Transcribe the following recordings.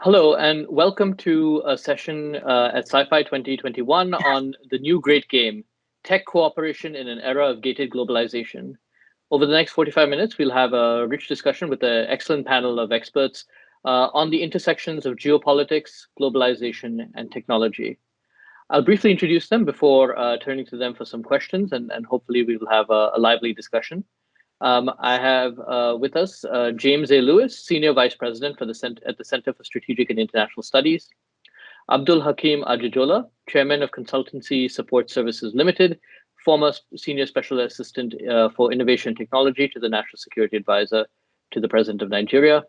Hello, and welcome to a session at CyFy 2021 on the new great game, Tech Cooperation in an Era of Gated Globalization. Over the next 45 minutes, we'll have a rich discussion with an excellent panel of experts on the intersections of geopolitics, globalization, and technology. I'll briefly introduce them before turning to them for some questions, and hopefully we will have a lively discussion. I have with us James A. Lewis, Senior Vice President for at the Center for Strategic and International Studies, Abdul-Hakeem Ajijola, Chairman of Consultancy Support Services Limited, former Senior Special Assistant for Innovation and Technology to the National Security Advisor to the President of Nigeria,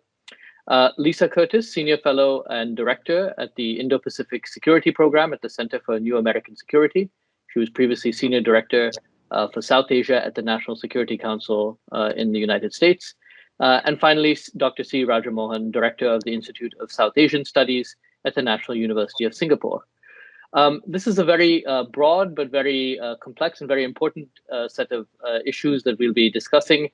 Lisa Curtis, Senior Fellow and Director at the Indo-Pacific Security Program at the Center for New American Security. She was previously Senior Director for South Asia at the National Security Council in the United States. And finally, Dr. C. Rajamohan, Director of the Institute of South Asian Studies at the National University of Singapore. This is a very broad but very complex and very important set of issues that we'll be discussing,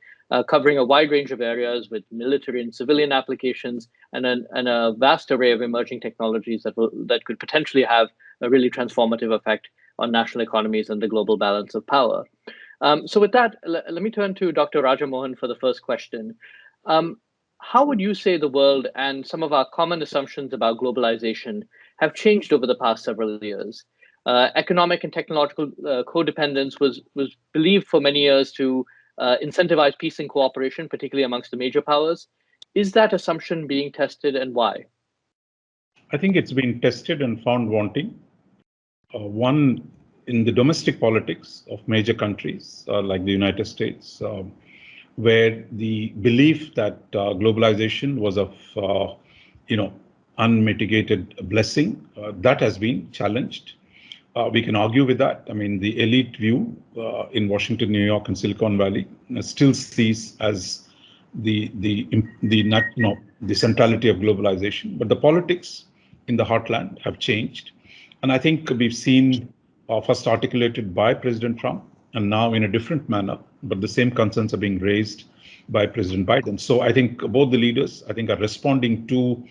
covering a wide range of areas with military and civilian applications and a vast array of emerging technologies that could potentially have a really transformative effect on national economies and the global balance of power. So with that, let me turn to Dr. Rajamohan for the first question. How would you say the world and some of our common assumptions about globalization have changed over the past several years? Economic and technological codependence was believed for many years to incentivize peace and cooperation, particularly amongst the major powers. Is that assumption being tested, and why? I think it's been tested and found wanting. One, in the domestic politics of major countries like the United States, where the belief that globalization was of, unmitigated blessing, that has been challenged. We can argue with that. I mean, the elite view in Washington, New York, and Silicon Valley still sees as the centrality of globalization, but the politics in the heartland have changed. And I think we've seen first articulated by President Trump and now in a different manner, but the same concerns are being raised by President Biden. So I think both the leaders, are responding to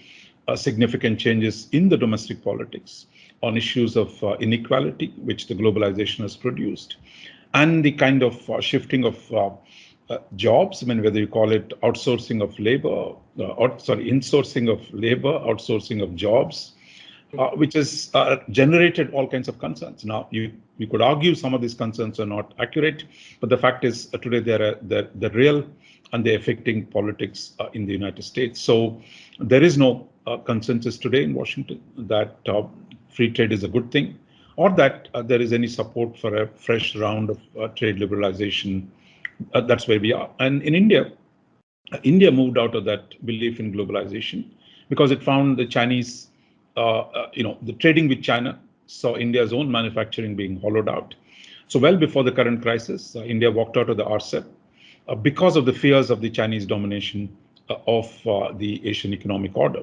significant changes in the domestic politics on issues of inequality, which the globalization has produced, and the kind of shifting of jobs. I mean, whether you call it outsourcing of labor, insourcing of labor, outsourcing of jobs, which has generated all kinds of concerns. Now, you could argue some of these concerns are not accurate, but the fact is today they're real and they're affecting politics in the United States. So there is no consensus today in Washington that free trade is a good thing, or that there is any support for a fresh round of trade liberalization. That's where we are. And in India moved out of that belief in globalization because it found the Chinese the trading with China saw India's own manufacturing being hollowed out. So well before the current crisis, India walked out of the RCEP because of the fears of the Chinese domination of the Asian economic order.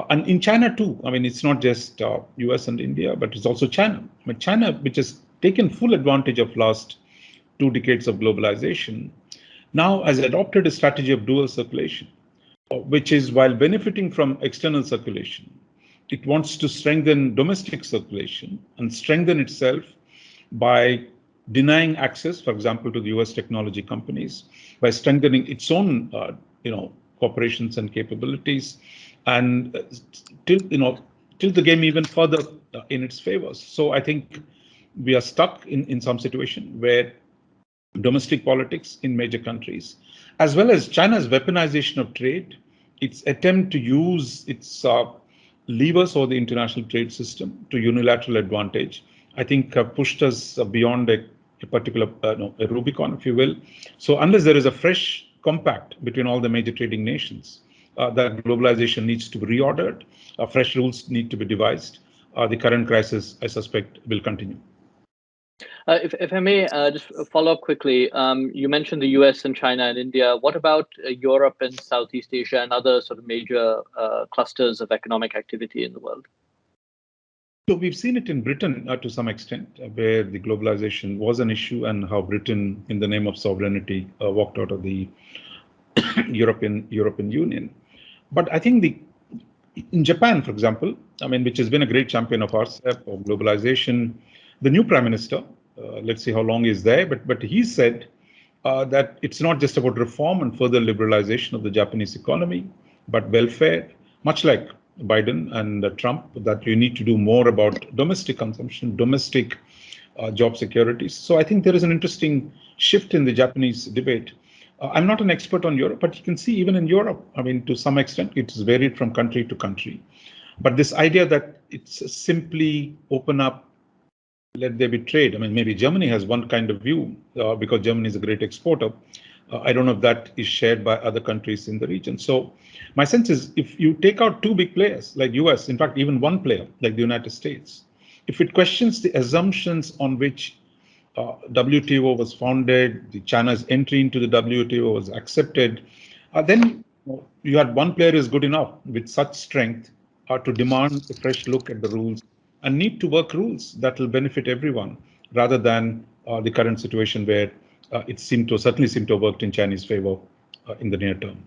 And in China too, I mean, it's not just US and India, but it's also China. I mean, China, which has taken full advantage of last 2 decades of globalization, now has adopted a strategy of dual circulation, which is, while benefiting from external circulation, it wants to strengthen domestic circulation and strengthen itself by denying access, for example, to the US technology companies, by strengthening its own, corporations and capabilities, and tilt the game even further in its favors. So I think we are stuck in some situation where domestic politics in major countries, as well as China's weaponization of trade, its attempt to use its levers or the international trade system to unilateral advantage, I think have pushed us beyond a particular a Rubicon, if you will. So unless there is a fresh compact between all the major trading nations, that globalization needs to be reordered, fresh rules need to be devised. The current crisis, I suspect, will continue. If I may just follow up quickly, you mentioned the US and China and India. What about Europe and Southeast Asia and other sort of major clusters of economic activity in the world? So we've seen it in Britain to some extent, where the globalization was an issue and how Britain, in the name of sovereignty, walked out of the European Union. But I think In Japan, for example, I mean, which has been a great champion of RCEP, of globalization, the new prime minister, let's see how long he's there, but he said that it's not just about reform and further liberalization of the Japanese economy, but welfare, much like Biden and Trump, that you need to do more about domestic consumption, domestic job security. So I think there is an interesting shift in the Japanese debate. I'm not an expert on Europe, but you can see even in Europe, I mean, to some extent, it's varied from country to country. But this idea that it's simply open up, let there be trade. I mean, maybe Germany has one kind of view because Germany is a great exporter. I don't know if that is shared by other countries in the region. So my sense is if you take out two big players like US, in fact, even one player like the United States, if it questions the assumptions on which WTO was founded, the China's entry into the WTO was accepted, then you had one player is good enough with such strength to demand a fresh look at the rules and need to work rules that will benefit everyone rather than the current situation where it certainly seemed to have worked in Chinese favor in the near term.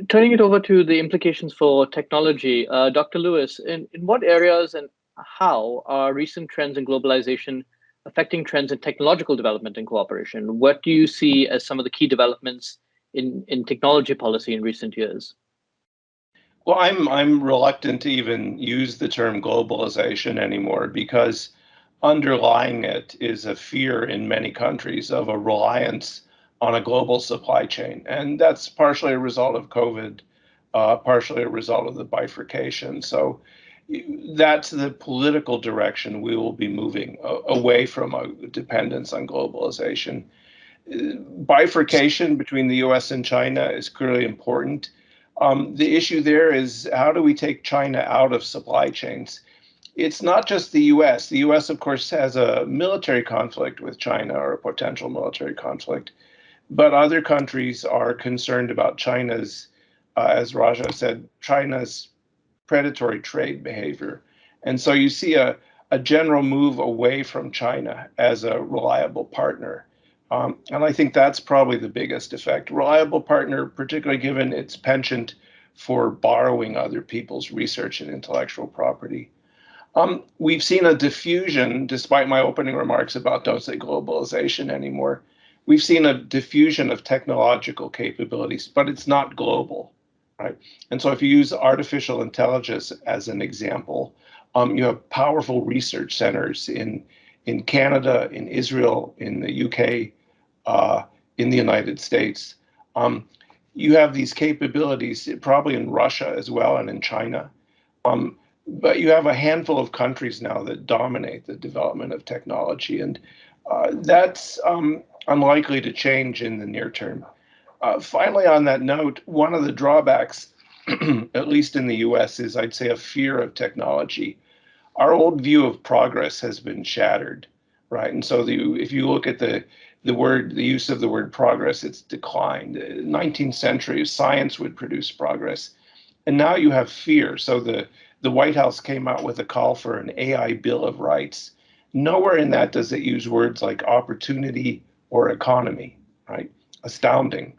Turning it over to the implications for technology, Dr. Lewis, in what areas and how are recent trends in globalization affecting trends in technological development and cooperation? What do you see as some of the key developments in technology policy in recent years? Well, I'm reluctant to even use the term globalization anymore because underlying it is a fear in many countries of a reliance on a global supply chain. And that's partially a result of COVID, partially a result of the bifurcation. So that's the political direction we will be moving away from a dependence on globalization. Bifurcation between the US and China is clearly important. The issue there is how do we take China out of supply chains? It's not just the US. The US, of course, has a military conflict with China or a potential military conflict. But other countries are concerned about China's, as Raja said, China's predatory trade behavior. And so you see a general move away from China as a reliable partner. And I think that's probably the biggest effect. Reliable partner, particularly given its penchant for borrowing other people's research and intellectual property. We've seen a diffusion, despite my opening remarks about don't say globalization anymore. We've seen a diffusion of technological capabilities, but it's not global, right? And so if you use artificial intelligence as an example, you have powerful research centers in Canada, in Israel, in the UK, in the United States. You have these capabilities probably in Russia as well and in China. But you have a handful of countries now that dominate the development of technology, and that's unlikely to change in the near term. Finally, on that note, one of the drawbacks, at least in the US, is I'd say a fear of technology. Our old view of progress has been shattered, right? And so if you look at the use of the word progress, it's declined. In the 19th century, science would produce progress. And now you have fear. So the White House came out with a call for an AI Bill of Rights. Nowhere in that does it use words like opportunity or economy, right? Astounding.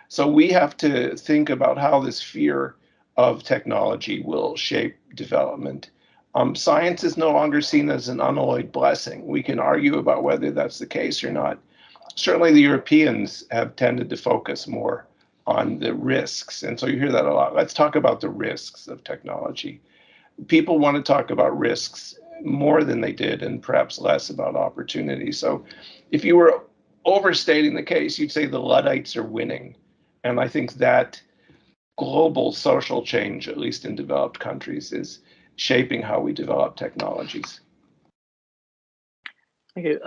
So we have to think about how this fear of technology will shape development. Science is no longer seen as an unalloyed blessing. We can argue about whether that's the case or not. Certainly the Europeans have tended to focus more on the risks. And so you hear that a lot. Let's talk about the risks of technology. People want to talk about risks more than they did and perhaps less about opportunity. So if you were overstating the case, you'd say the Luddites are winning. And I think that global social change, at least in developed countries, is shaping how we develop technologies. Thank you.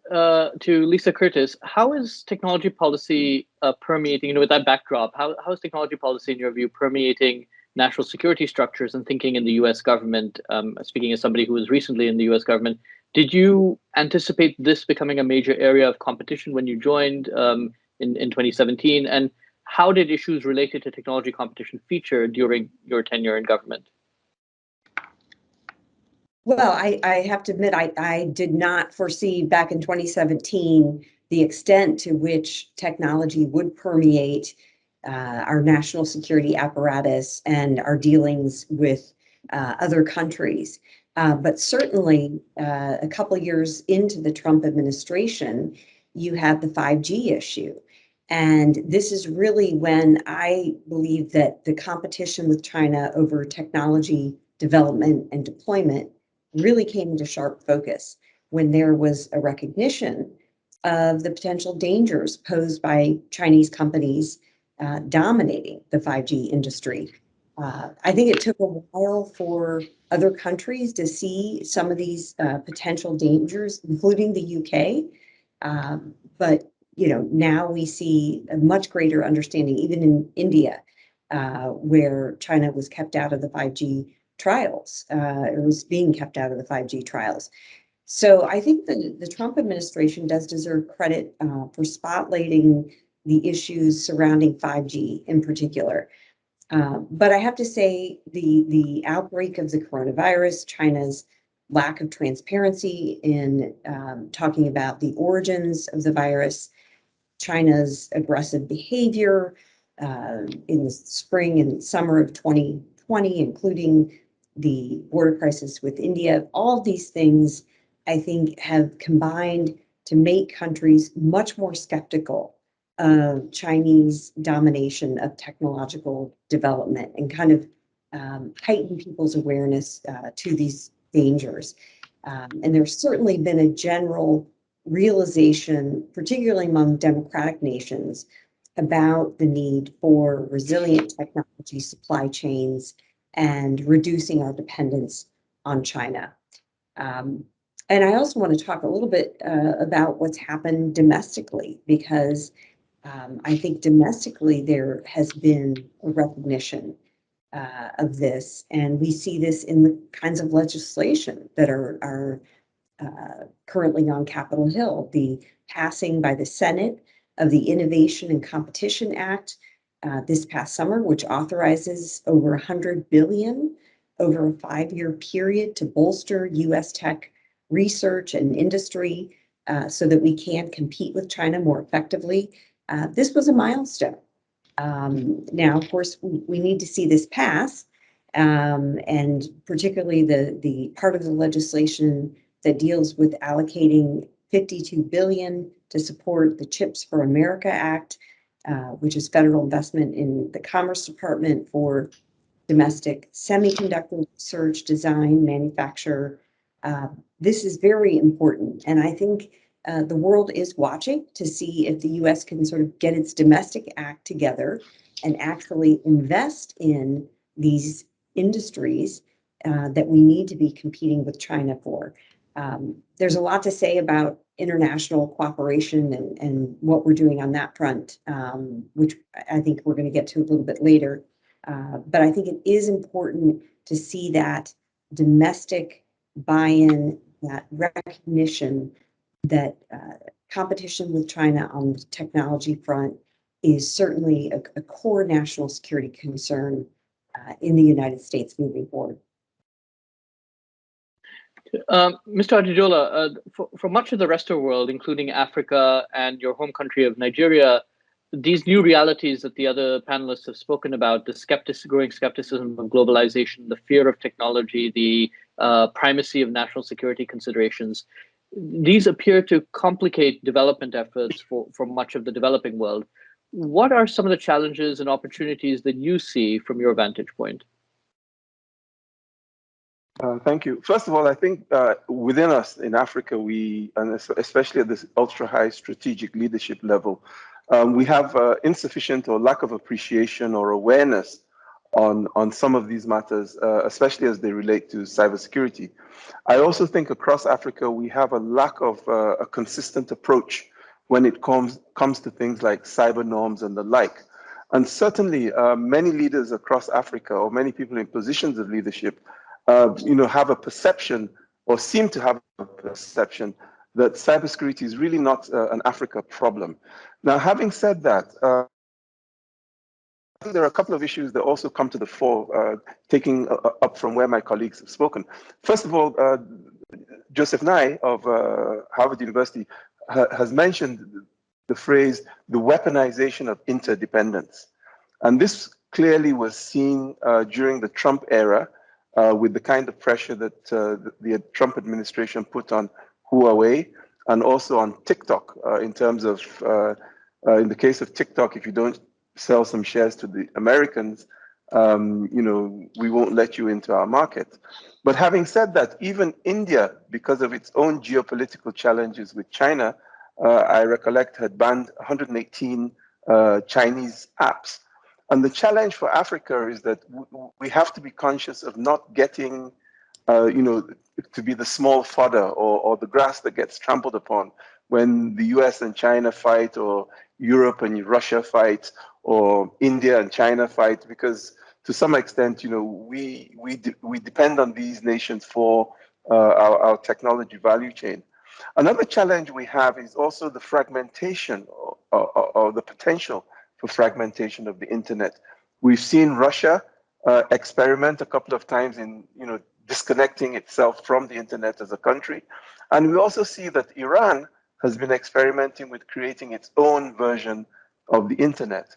To Lisa Curtis, how is technology policy permeating, with that backdrop, how is technology policy, in your view, permeating national security structures and thinking in the US government? Speaking as somebody who was recently in the US government, did you anticipate this becoming a major area of competition when you joined in 2017? And how did issues related to technology competition feature during your tenure in government? Well, I have to admit, I did not foresee back in 2017 the extent to which technology would permeate our national security apparatus and our dealings with other countries. But certainly, a couple of years into the Trump administration, you have the 5G issue. And this is really when I believe that the competition with China over technology development and deployment really came into sharp focus, when there was a recognition of the potential dangers posed by Chinese companies dominating the 5G industry. I think it took a while for other countries to see some of these potential dangers, including the UK. But now we see a much greater understanding, even in India, where China was kept out of the 5G trials, or was being kept out of the 5G trials. So I think the Trump administration does deserve credit for spotlighting the issues surrounding 5G in particular. But I have to say, the outbreak of the coronavirus, China's lack of transparency in talking about the origins of the virus, China's aggressive behavior in the spring and summer of 2020, including the border crisis with India, all of these things, I think, have combined to make countries much more skeptical of Chinese domination of technological development, and kind of heighten people's awareness to these dangers. And there's certainly been a general realization, particularly among democratic nations, about the need for resilient technology supply chains and reducing our dependence on China. And I also want to talk a little bit about what's happened domestically, because I think domestically there has been a recognition of this, and we see this in the kinds of legislation that are currently on Capitol Hill. The passing by the Senate of the Innovation and Competition Act this past summer, which authorizes over $100 billion over a 5-year period to bolster U.S. tech research and industry so that we can compete with China more effectively. This was a milestone. Now, of course, we need to see this pass, and particularly the part of the legislation that deals with allocating $52 billion to support the Chips for America Act, which is federal investment in the Commerce Department for domestic semiconductor research, design, manufacture. This is very important, and I think the world is watching to see if the U.S. can sort of get its domestic act together and actually invest in these industries that we need to be competing with China for. There's a lot to say about international cooperation and what we're doing on that front, which I think we're going to get to a little bit later. But I think it is important to see that domestic buy-in, that recognition that competition with China on the technology front is certainly a core national security concern in the United States moving forward. Mr. Ajijola, for much of the rest of the world, including Africa and your home country of Nigeria, these new realities that the other panelists have spoken about, the growing skepticism of globalization, the fear of technology, the primacy of national security considerations, these appear to complicate development efforts for much of the developing world. What are some of the challenges and opportunities that you see from your vantage point? Thank you. First of all, I think within us in Africa, and especially at this ultra-high strategic leadership level, we have insufficient or lack of appreciation or awareness on some of these matters, especially as they relate to cybersecurity. I also think across Africa, we have a lack of a consistent approach when it comes to things like cyber norms and the like. And certainly, many leaders across Africa, or many people in positions of leadership, have a perception, or seem to have a perception, that cybersecurity is really not an Africa problem. Now, having said that, I think there are a couple of issues that also come to the fore, taking up from where my colleagues have spoken. First of all, Joseph Nye of Harvard University has mentioned the phrase, the weaponization of interdependence. And this clearly was seen during the Trump era with the kind of pressure that the Trump administration put on Huawei and also on TikTok in terms of, in the case of TikTok, if you don't sell some shares to the Americans, we won't let you into our market. But having said that, even India, because of its own geopolitical challenges with China, I recollect had banned 118 Chinese apps. And the challenge for Africa is that we have to be conscious of not getting, to be the small fodder or the grass that gets trampled upon when the US and China fight, or Europe and Russia fight, or India and China fight, because to some extent, we depend on these nations for our technology value chain. Another challenge we have is also the fragmentation or the potential for fragmentation of the internet. We've seen Russia experiment a couple of times in disconnecting itself from the internet as a country. And we also see that Iran has been experimenting with creating its own version of the internet.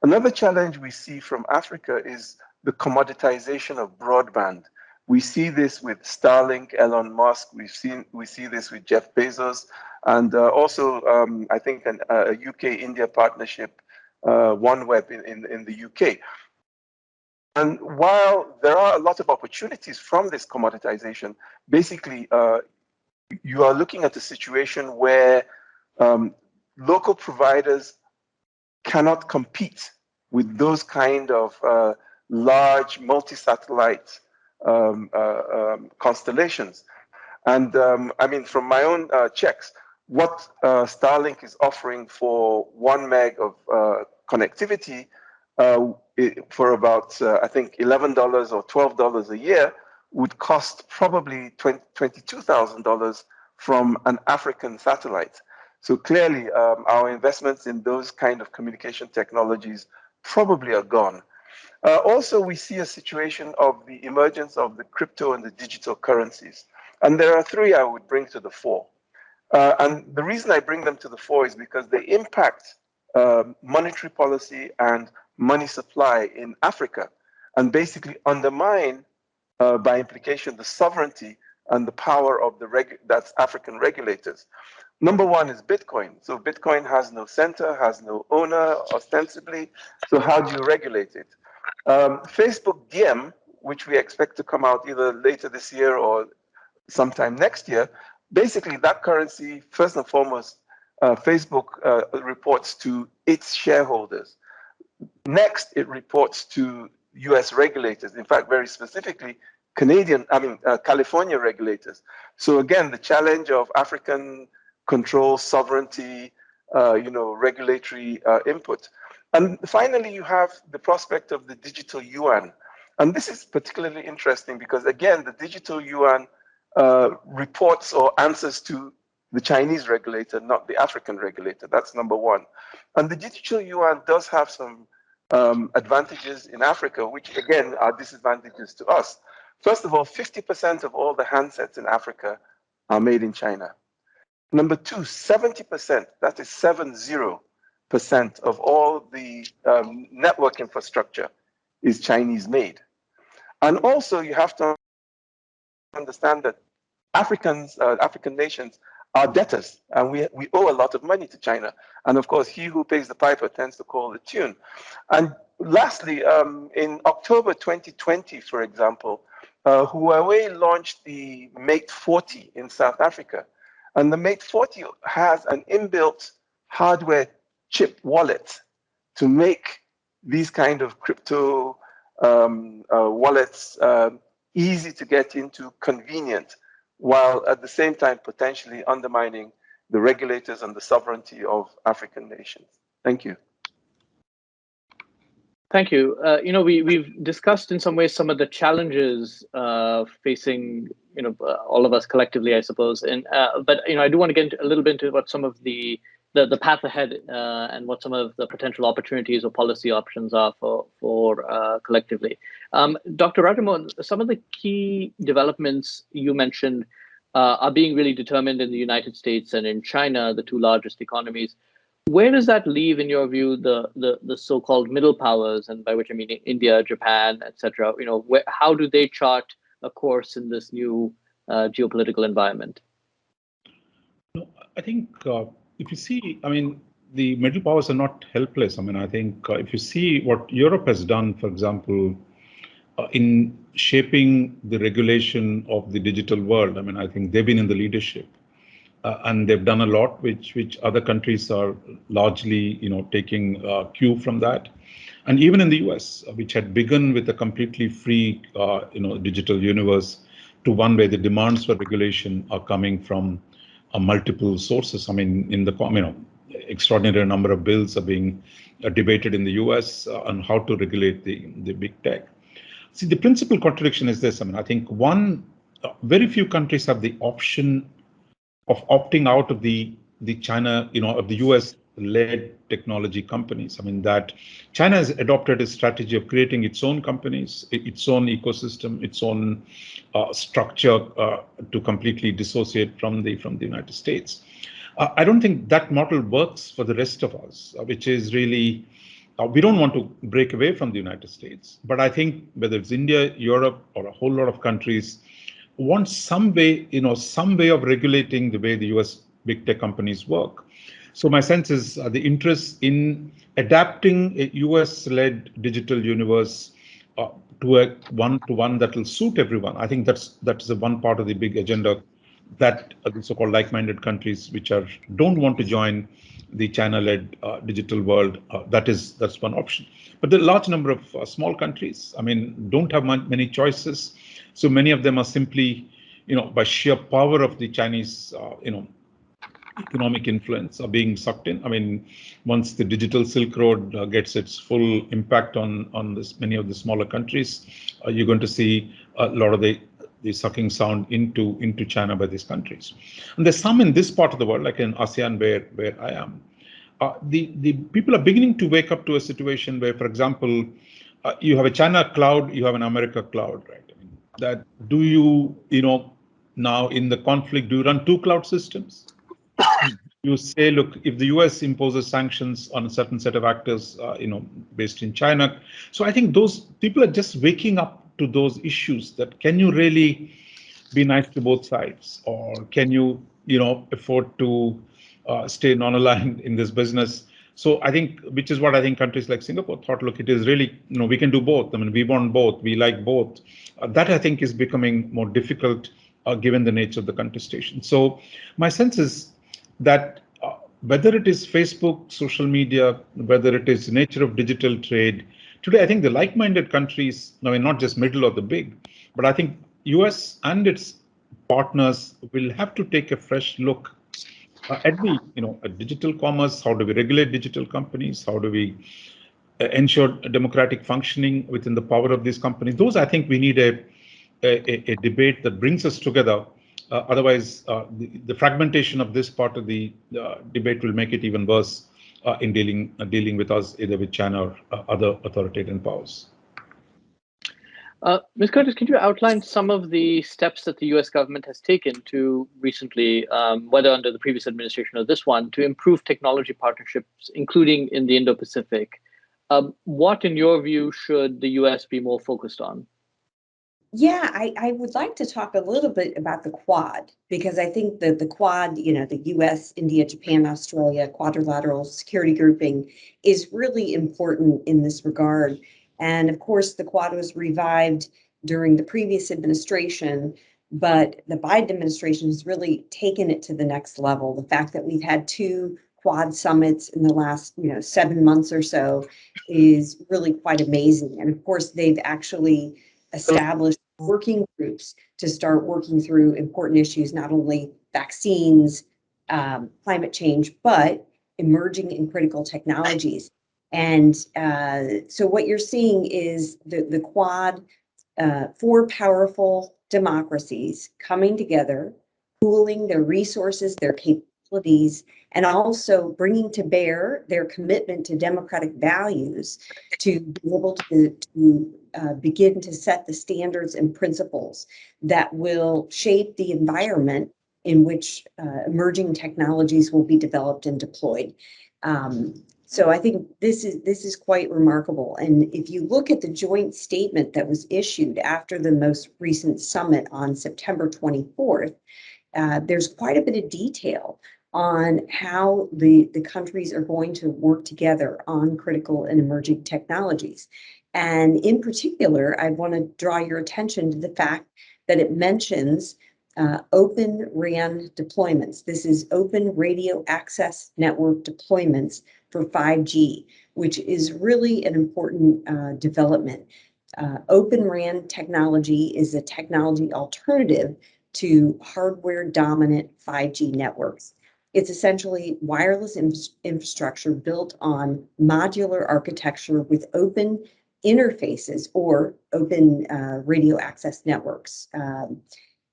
Another challenge we see from Africa is the commoditization of broadband. We see this with Starlink, Elon Musk. We see this with Jeff Bezos, and also I think a UK-India partnership, OneWeb in the UK. And while there are a lot of opportunities from this commoditization, basically you are looking at a situation where local providers cannot compete with those kind of large multi-satellite constellations. And I mean, from my own checks, what Starlink is offering for 1 meg of connectivity for about, I think, $11 or $12 a year would cost probably $22,000 from an African satellite. So clearly, our investments in those kind of communication technologies probably are gone. Also, we see a situation of the emergence of the crypto and the digital currencies. And there are three I would bring to the fore. And the reason I bring them to the fore is because they impact monetary policy and money supply in Africa, and basically undermine, by implication, the sovereignty and the power of that's African regulators. Number one is Bitcoin. So Bitcoin has no center, has no owner, ostensibly. So how do you regulate it? Facebook Diem, which we expect to come out either later this year or sometime next year, basically that currency, first and foremost, Facebook reports to its shareholders. Next, it reports to US regulators. In fact, very specifically, California regulators. So again, the challenge of African control, sovereignty, regulatory input. And finally, you have the prospect of the digital yuan. And this is particularly interesting because, again, the digital yuan reports or answers to the Chinese regulator, not the African regulator. That's number one. And the digital yuan does have some advantages in Africa, which, again, are disadvantages to us. First of all, 50% of all the handsets in Africa are made in China. Number two, 70%, that is 70% of all the network infrastructure is Chinese made. And also you have to understand that African nations are debtors, and we owe a lot of money to China. And of course, he who pays the piper tends to call the tune. And lastly, in October 2020, for example, Huawei launched the Mate 40 in South Africa. And the Mate 40 has an inbuilt hardware chip wallet to make these kind of crypto wallets easy to get into, convenient, while at the same time potentially undermining the regulators and the sovereignty of African nations. Thank you. Thank you. We've discussed in some ways some of the challenges facing all of us collectively, I suppose. But I do want to get a little bit into what some of the path ahead and what some of the potential opportunities or policy options are for collectively. Dr. Rajamohan, some of the key developments you mentioned are being really determined in the United States and in China, the two largest economies. Where does that leave, in your view, the so-called middle powers, and by which I mean India, Japan, etc.? How do they chart a course in this new geopolitical environment? No, I think if you see, I mean, the middle powers are not helpless. I mean, I think if you see what Europe has done, for example, in shaping the regulation of the digital world, I mean, I think they've been in the leadership. And they've done a lot, which other countries are largely, taking cue from that. And even in the US, which had begun with a completely free, digital universe, to one where the demands for regulation are coming from multiple sources. I mean, extraordinary number of bills are being debated in the US on how to regulate the big tech. See, the principal contradiction is this. I mean, I think very few countries have the option of opting out of the China, of the US-led technology companies. I mean, that China has adopted a strategy of creating its own companies, its own ecosystem, its own structure to completely dissociate from the United States. I don't think that model works for the rest of us, which is really, we don't want to break away from the United States. But I think whether it's India, Europe, or a whole lot of countries, want some way of regulating the way the US big tech companies work. So my sense is the interest in adapting a US-led digital universe to a one-to-one that will suit everyone. I think that's the one part of the big agenda that the so-called like-minded countries, which don't want to join the China-led digital world, that's one option. But the large number of small countries, I mean, don't have many choices. So many of them are simply, by sheer power of the Chinese, economic influence, are being sucked in. I mean, once the digital Silk Road gets its full impact on many of the smaller countries, you're going to see a lot of the sucking sound into China by these countries. And there's some in this part of the world, like in ASEAN, where I am. The people are beginning to wake up to a situation where, for example, you have a China cloud, you have an America cloud, right? I mean, that do you, now in the conflict, do you run two cloud systems? You say, look, if the US imposes sanctions on a certain set of actors, based in China. So I think those people are just waking up to those issues, that can you really be nice to both sides, or can you, afford to stay non-aligned in this business? So I think, which is what I think countries like Singapore thought, look, it is really, we can do both. I mean, we want both, we like both. That I think is becoming more difficult given the nature of the contestation. So my sense is that whether it is Facebook, social media, whether it is the nature of digital trade, today I think the like-minded countries, I mean, not just middle or the big, but I think US and its partners will have to take a fresh look at at digital commerce. How do we regulate digital companies? How do we ensure democratic functioning within the power of these companies? Those, I think, we need a debate that brings us together. Otherwise, the fragmentation of this part of the debate will make it even worse in dealing with us, either with China or other authoritarian powers. Ms. Curtis, can you outline some of the steps that the US government has taken to recently, whether under the previous administration or this one, to improve technology partnerships, including in the Indo-Pacific? What, in your view, should the US be more focused on? Yeah, I would like to talk a little bit about the Quad, because I think that the Quad, the US, India, Japan, Australia, quadrilateral security grouping is really important in this regard. And of course, the Quad was revived during the previous administration, but the Biden administration has really taken it to the next level. The fact that we've had 2 Quad summits in the last, 7 months or so is really quite amazing. And of course, they've actually established working groups to start working through important issues, not only vaccines, climate change, but emerging and critical technologies. And so what you're seeing is the Quad, 4 powerful democracies coming together, pooling their resources, their capabilities, and also bringing to bear their commitment to democratic values to be able to begin to set the standards and principles that will shape the environment in which emerging technologies will be developed and deployed. So I think this is quite remarkable. And if you look at the joint statement that was issued after the most recent summit on September 24th, there's quite a bit of detail on how the countries are going to work together on critical and emerging technologies. And in particular, I want to draw your attention to the fact that it mentions open RAN deployments. This is open radio access network deployments for 5G, which is really an important development. Open RAN technology is a technology alternative to hardware dominant 5G networks. It's essentially wireless infrastructure built on modular architecture with open interfaces or open radio access networks.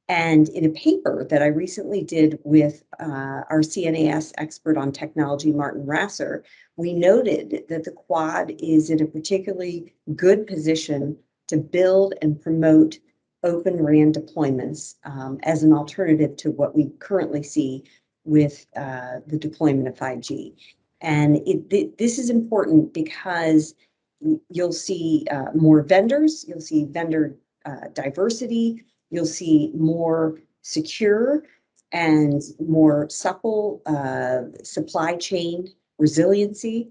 And in a paper that I recently did with our CNAS expert on technology, Martin Rasser, we noted that the Quad is in a particularly good position to build and promote open RAN deployments as an alternative to what we currently see with the deployment of 5G. And this is important because you'll see more vendors, you'll see vendor diversity, you'll see more secure and more supple supply chain resiliency.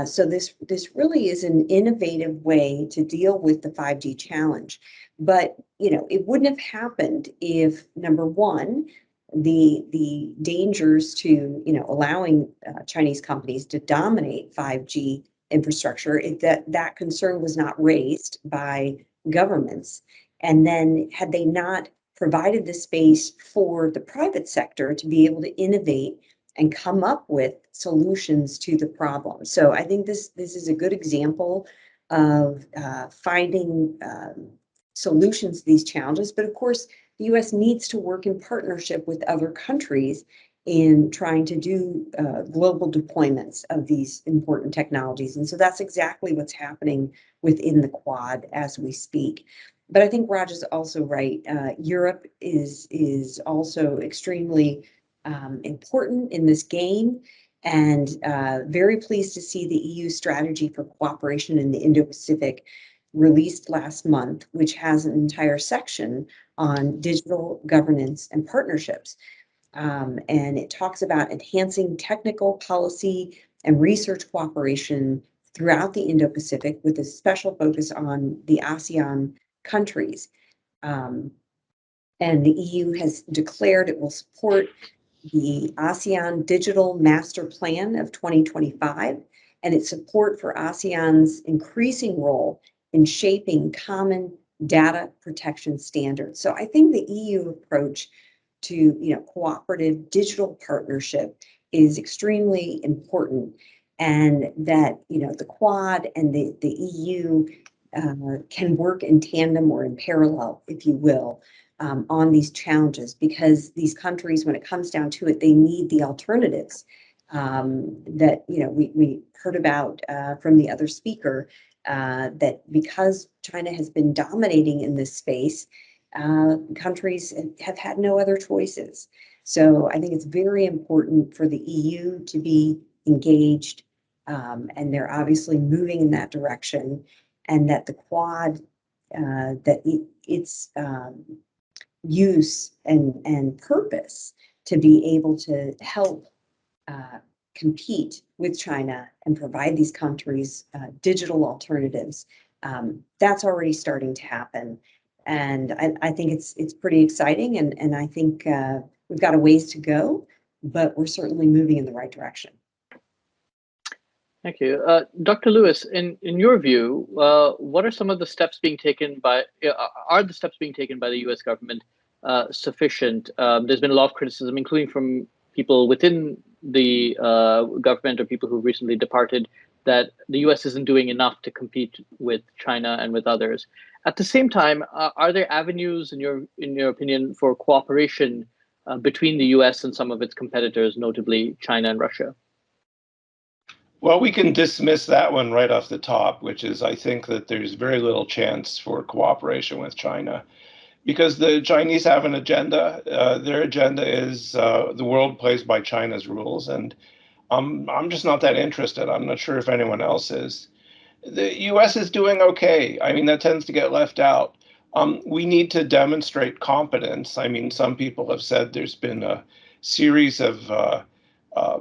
So this really is an innovative way to deal with the 5G challenge. But it wouldn't have happened if, number one, the dangers to allowing Chinese companies to dominate 5G infrastructure, that concern was not raised by governments. And then had they not provided the space for the private sector to be able to innovate and come up with solutions to the problem. So I think this is a good example of finding solutions to these challenges. But of course, the US needs to work in partnership with other countries in trying to do global deployments of these important technologies. And so that's exactly what's happening within the Quad as we speak. But I think Raj is also right. Europe is also extremely important in this game, and very pleased to see the EU strategy for cooperation in the Indo-Pacific released last month, which has an entire section on digital governance and partnerships. And it talks about enhancing technical policy and research cooperation throughout the Indo-Pacific with a special focus on the ASEAN countries. And the EU has declared it will support the ASEAN Digital Master Plan of 2025 and its support for ASEAN's increasing role in shaping common data protection standards. So I think the EU approach to cooperative digital partnership is extremely important, and that the Quad and the EU can work in tandem or in parallel, if you will, on these challenges, because these countries, when it comes down to it, they need the alternatives that we heard about from the other speaker, that because China has been dominating in this space, countries have had no other choices. So I think it's very important for the EU to be engaged, and they're obviously moving in that direction, and that the Quad, its use and purpose to be able to help compete with China and provide these countries digital alternatives, that's already starting to happen. And I think it's pretty exciting, and I think we've got a ways to go, but we're certainly moving in the right direction. Thank you. Dr. Lewis, in your view, what are some of the steps being taken by, are the steps being taken by the US government sufficient? There's been a lot of criticism, including from people within the government or people who've recently departed, that the US isn't doing enough to compete with China and with others. At the same time, are there avenues, in your opinion, for cooperation between the US and some of its competitors, notably China and Russia? Well, we can dismiss that one right off the top, which is I think that there's very little chance for cooperation with China, because the Chinese have an agenda. Their agenda is the world plays by China's rules. And I'm just not that interested. I'm not sure if anyone else is. The US is doing okay. I mean, that tends to get left out. We need to demonstrate competence. I mean, some people have said there's been a series of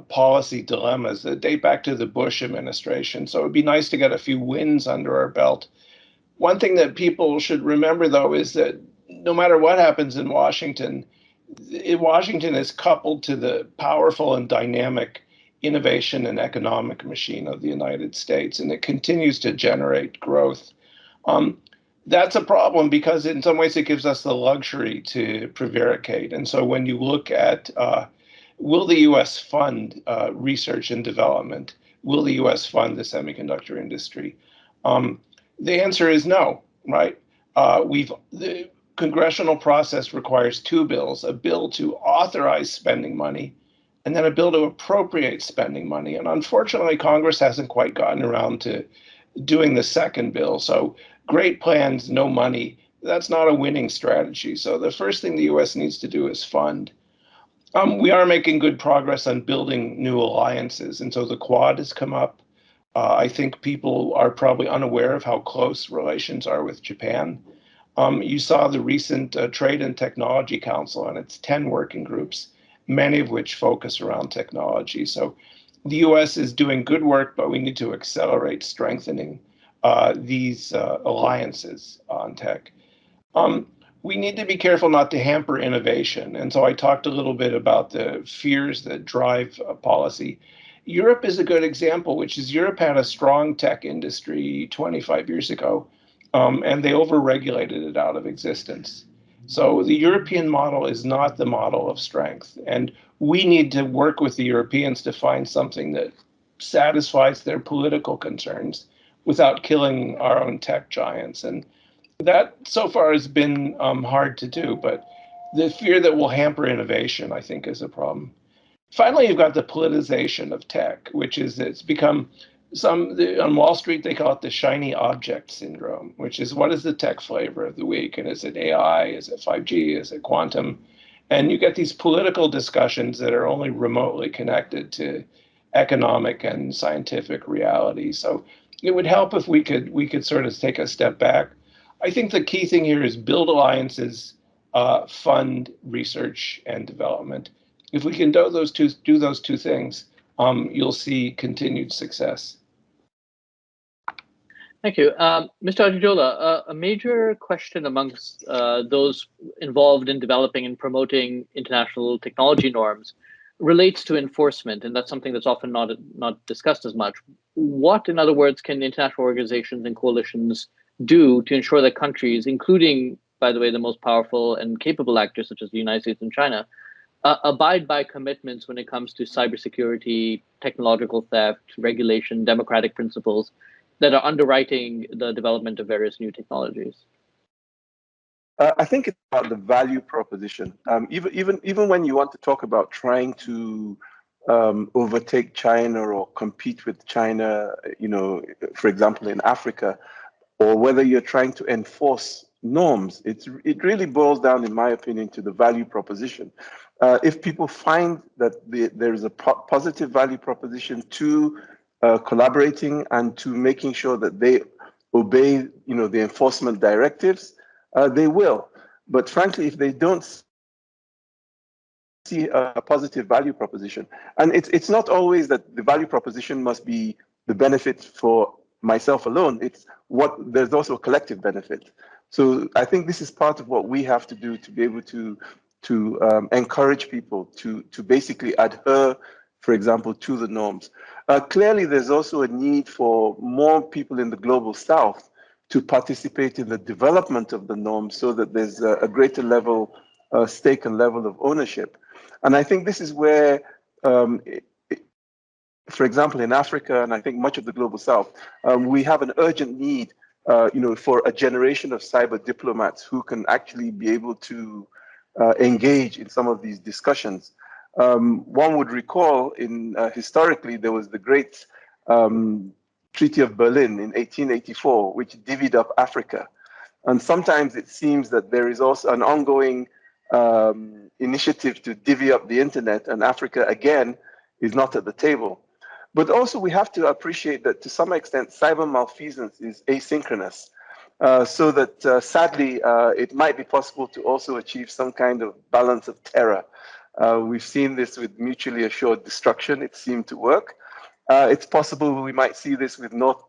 policy dilemmas that date back to the Bush administration. So it'd be nice to get a few wins under our belt. One thing that people should remember, though, is that no matter what happens in Washington is coupled to the powerful and dynamic innovation and economic machine of the United States, and it continues to generate growth. That's a problem because in some ways it gives us the luxury to prevaricate. And so when you look at will the US fund research and development? Will the US fund the semiconductor industry? The answer is no, right? The congressional process requires two bills, a bill to authorize spending money and then a bill to appropriate spending money. And unfortunately, Congress hasn't quite gotten around to doing the second bill. So great plans, no money. That's not a winning strategy. So the first thing the US needs to do is fund. We are making good progress on building new alliances. And so the Quad has come up. I think people are probably unaware of how close relations are with Japan. You saw the recent Trade and Technology Council and its 10 working groups, many of which focus around technology. So the US is doing good work, but we need to accelerate strengthening these alliances on tech. We need to be careful not to hamper innovation. And so I talked a little bit about the fears that drive policy. Europe is a good example, which is Europe had a strong tech industry 25 years ago, and they overregulated it out of existence. So the European model is not the model of strength. And we need to work with the Europeans to find something that satisfies their political concerns without killing our own tech giants. And that so far has been hard to do, but the fear that will hamper innovation, I think, is a problem. Finally, you've got the politicization of tech, which is it's become on Wall Street, they call it the shiny object syndrome, which is what is the tech flavor of the week? And is it AI? Is it 5G? Is it quantum? And you get these political discussions that are only remotely connected to economic and scientific reality. So it would help if we could sort of take a step back. I think the key thing here is build alliances, fund research and development. If we can do those two things, you'll see continued success. Thank you. Mr. Ajijola, a major question amongst those involved in developing and promoting international technology norms relates to enforcement, and that's something that's often not discussed as much. What, in other words, can international organizations and coalitions do to ensure that countries, including, by the way, the most powerful and capable actors such as the United States and China, abide by commitments when it comes to cybersecurity, technological theft, regulation, democratic principles that are underwriting the development of various new technologies? I think it's about the value proposition. Even when you want to talk about trying to overtake China or compete with China, for example, in Africa, or whether you're trying to enforce norms, it really boils down, in my opinion, to the value proposition. If people find that there is a positive value proposition to collaborating and to making sure that they obey, the enforcement directives, they will. But frankly, if they don't see a positive value proposition, and it's not always that the value proposition must be the benefit for myself alone. There's also a collective benefit. So I think this is part of what we have to do to be able to encourage people to basically adhere, for example, to the norms. Clearly, there's also a need for more people in the global south to participate in the development of the norms so that there's a greater level, stake and level of ownership. And I think this is where, for example, in Africa, and I think much of the global south, we have an urgent need, for a generation of cyber diplomats who can actually be able to engage in some of these discussions. One would recall historically, there was the great Treaty of Berlin in 1884, which divvied up Africa. And sometimes it seems that there is also an ongoing initiative to divvy up the internet, and Africa, again, is not at the table. But also we have to appreciate that to some extent, cyber malfeasance is asynchronous. So that sadly, it might be possible to also achieve some kind of balance of terror. We've seen this with mutually assured destruction. It seemed to work. It's possible we might see this with North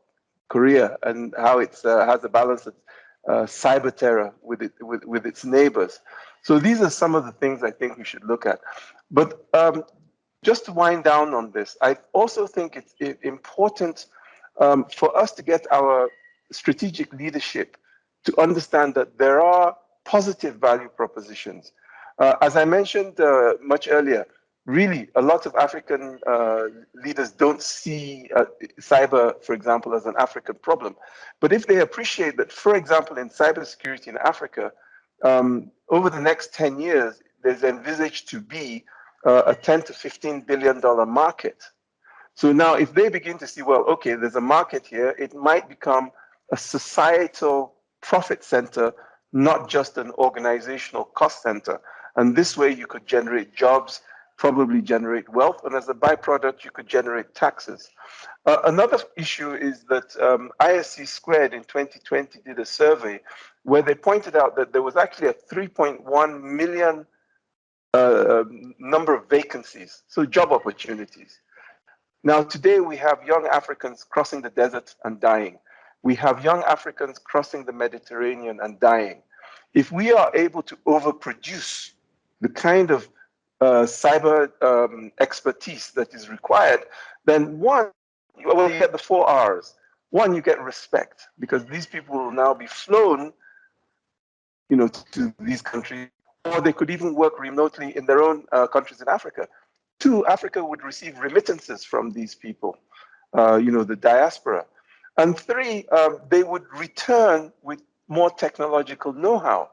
Korea and how it has a balance of cyber terror with its neighbors. So these are some of the things I think we should look at. But just to wind down on this, I also think it's important for us to get our strategic leadership to understand that there are positive value propositions. As I mentioned much earlier, really a lot of African leaders don't see cyber, for example, as an African problem. But if they appreciate that, for example, in cybersecurity in Africa, over the next 10 years, there's envisaged to be a 10 to $15 billion market. So now if they begin to see, well, okay, there's a market here, it might become a societal profit center, not just an organizational cost center. And this way you could generate jobs, probably generate wealth, and as a byproduct, you could generate taxes. Another issue is that ISC Squared in 2020 did a survey where they pointed out that there was actually a 3.1 million number of vacancies, so job opportunities. Now, today we have young Africans crossing the desert and dying. We have young Africans crossing the Mediterranean and dying. If we are able to overproduce the kind of cyber expertise that is required, then one, you get the 4 R's. One, you get respect, because these people will now be flown, to these countries, or they could even work remotely in their own countries in Africa. 2, Africa would receive remittances from these people, the diaspora. And 3, they would return with more technological know-how.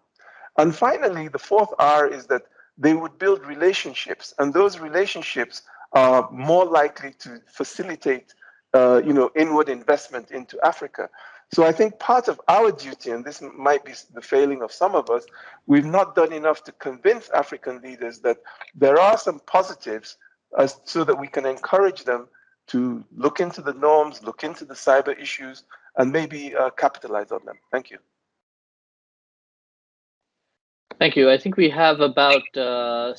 And finally, the 4th R is that they would build relationships, and those relationships are more likely to facilitate, inward investment into Africa. So I think part of our duty, and this might be the failing of some of us, we've not done enough to convince African leaders that there are some positives so that we can encourage them to look into the norms, look into the cyber issues, and maybe capitalize on them. Thank you. Thank you. I think we have about 5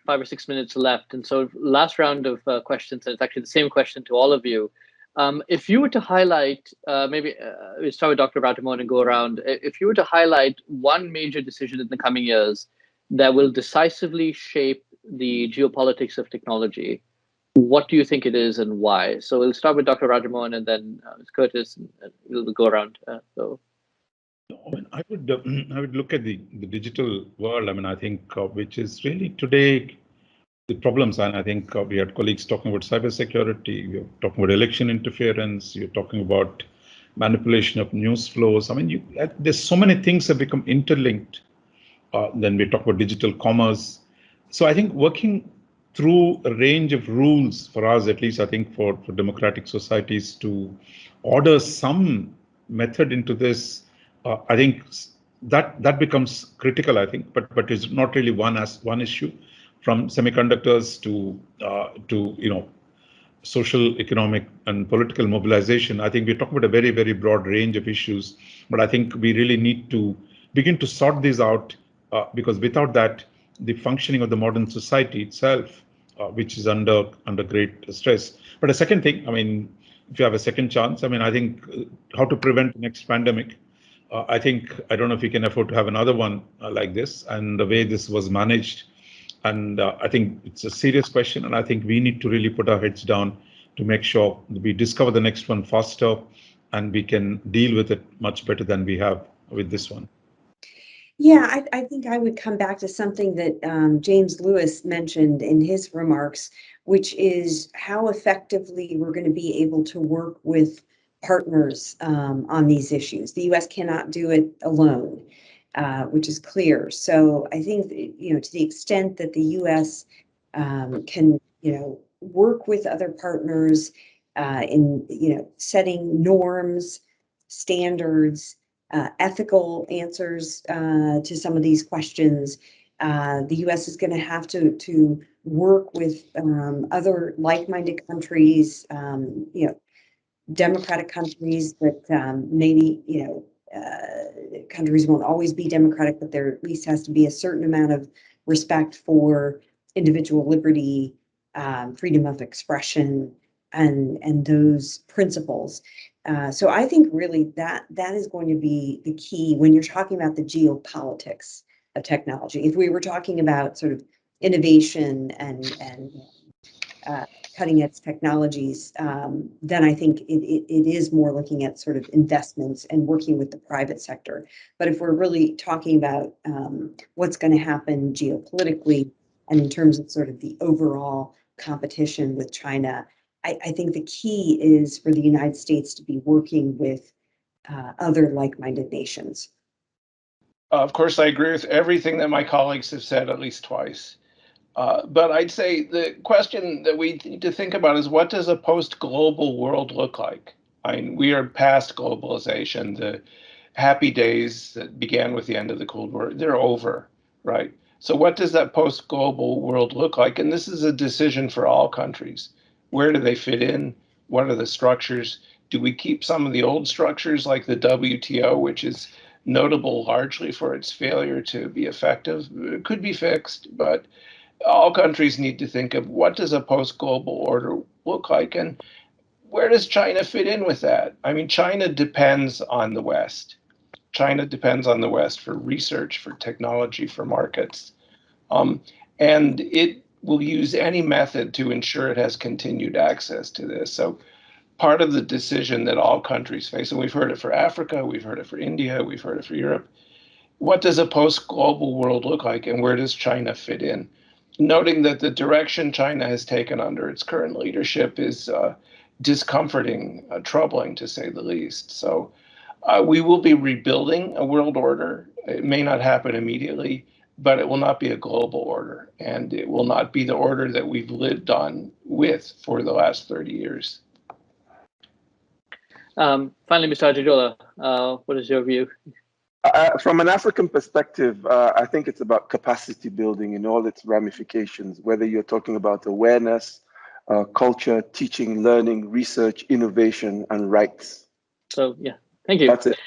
or 6 minutes left, and so last round of questions. And it's actually the same question to all of you. If you were to highlight, maybe we start with Dr. Ratimon and go around. If you were to highlight one major decision in the coming years that will decisively shape the geopolitics of technology, what do you think it is and why? So we'll start with Dr. Ratimon and then Curtis, and we'll go around. I would look at the digital world. I think which is really today the problems, and I think we had colleagues talking about cybersecurity, we are talking about election interference, you're talking about manipulation of news flows. There's so many things have become interlinked. Then we talk about digital commerce. So I think working through a range of rules for us, at least I think for democratic societies to order some method into this, I think that becomes critical, I think, but it's not really one issue. From semiconductors to social, economic, and political mobilization, I think we're talking about a very, very broad range of issues. But I think we really need to begin to sort these out because without that, the functioning of the modern society itself, which is under great stress. But a second thing, if you have a second chance, I think how to prevent the next pandemic. I don't know if we can afford to have another one like this, and the way this was managed. And I think it's a serious question, and I think we need to really put our heads down to make sure we discover the next one faster, and we can deal with it much better than we have with this one. Yeah, I think I would come back to something that James Lewis mentioned in his remarks, which is how effectively we're going to be able to work with partners on these issues. The U.S. cannot do it alone. Which is clear. So I think, to the extent that the U.S. Can, work with other partners in, setting norms, standards, ethical answers to some of these questions, The U.S. is going to have to work with other like-minded countries, democratic countries that maybe, countries won't always be democratic, but there at least has to be a certain amount of respect for individual liberty, freedom of expression, and those principles. So I think really that is going to be the key when you're talking about the geopolitics of technology. If we were talking about sort of innovation and cutting edge technologies, then I think it is more looking at sort of investments and working with the private sector. But if we're really talking about what's going to happen geopolitically and in terms of sort of the overall competition with China, I think the key is for the United States to be working with other like-minded nations. Of course, I agree with everything that my colleagues have said at least twice. But I'd say the question that we need to think about is, what does a post-global world look like? I mean, we are past globalization. The happy days that began with the end of the Cold War, they're over, right? So what does that post-global world look like? And this is a decision for all countries. Where do they fit in? What are the structures? Do we keep some of the old structures like the WTO, which is notable largely for its failure to be effective? It could be fixed, but all countries need to think of, what does a post-global order look like, and where does China fit in with that? I mean, China depends on the West. China depends on the West for research, for technology, for markets. And it will use any method to ensure it has continued access to this. So part of the decision that all countries face, and we've heard it for Africa, we've heard it for India, we've heard it for Europe, what does a post-global world look like, and where does China fit in? Noting that the direction China has taken under its current leadership is discomforting, troubling to say the least. So we will be rebuilding a world order. It may not happen immediately, but it will not be a global order, and it will not be the order that we've lived on with for the last 30 years. Finally, Mr. Ajijola, what is your view? From an African perspective, I think it's about capacity building in all its ramifications, whether you're talking about awareness, culture, teaching, learning, research, innovation, and rights. So, yeah, thank you. That's it.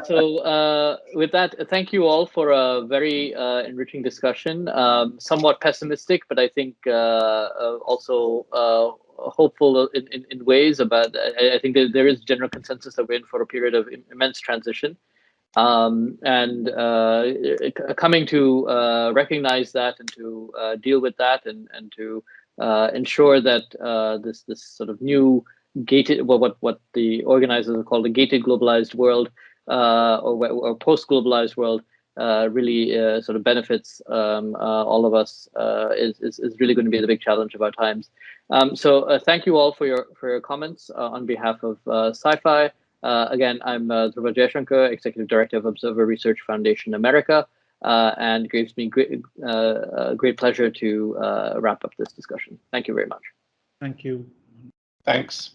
So with that, thank you all for a very enriching discussion. Somewhat pessimistic, but I think also hopeful in ways about, I think there is general consensus that we're in for a period of immense transition. And coming to recognize that and to deal with that and to ensure that this sort of new gated, what the organizers have called a gated globalized world or post-globalized world really sort of benefits all of us is really going to be the big challenge of our times. So thank you all for your comments on behalf of CyFy. Again, I'm Dhruva Jayashankar, Executive Director of Observer Research Foundation America, and it gives me great pleasure to wrap up this discussion. Thank you very much. Thank you. Thanks.